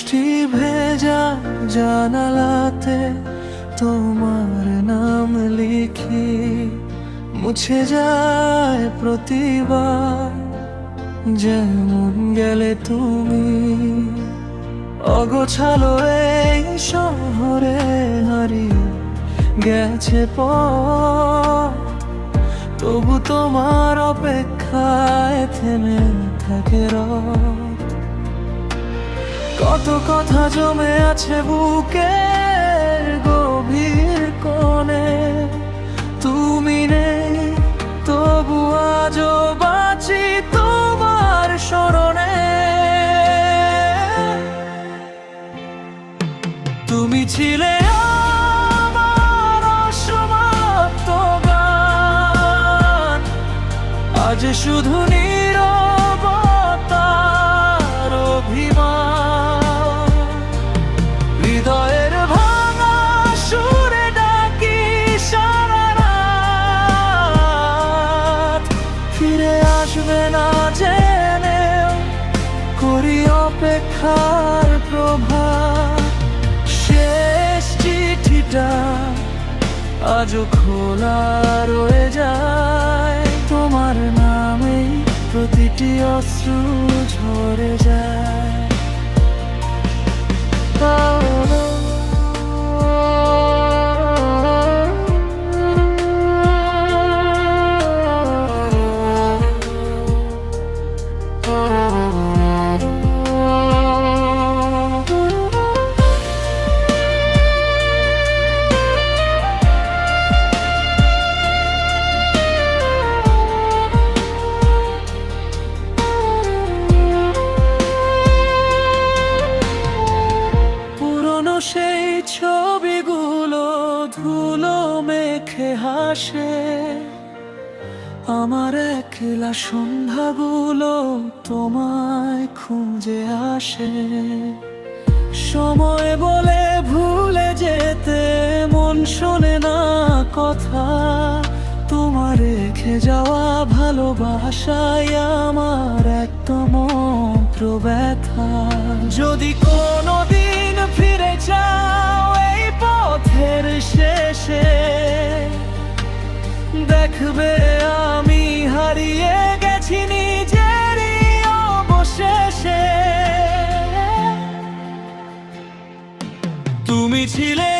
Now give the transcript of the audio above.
বৃষ্টি ভেজা জানালাতে তোমার নাম লিখি, মুছে যায় প্রতিবার যেমন গেলে তুমি। অগোছালো এই শহরে হারিয়ে গেছে পথ, তবু তোমার অপেক্ষায় থেমে থাকে রাত। কত কথা জমে আছে বুকের গভীর কোণে, তুমি নেই তবু আজও বাঁচি তোমার স্মরণে। তুমি ছিলে আমার অসমাপ্ত গান, আজ শুধু নীরবতার অভিমান। হৃদয়ের ভাঙা সুরে ডাকি সারা রাত, ফিরে আসবে না জেনেও করি অপেক্ষার প্রভাত। শেষ চিঠিটা আজও খোলা রয়ে যায়, তোমার নামেই প্রতিটি অশ্রু ঝরে যায়। সেই ছবিগুলো ধুলো মেখে হাসে, আমার একলা সন্ধ্যাগুলো তোমায় খুঁজে আসে। সময় বলে ভুলে যেতে মন শোনে না কথা, তোমার রেখে যাওয়া ভালোবাসায় আমার একদম মন্ত্র ব্যথা। যদি কোনোদিন ফিরে যাও এই পথের শেষে, দেখবে আমি হারিয়ে গেছি নিজেরই অবশেষে। তুমি ছিলে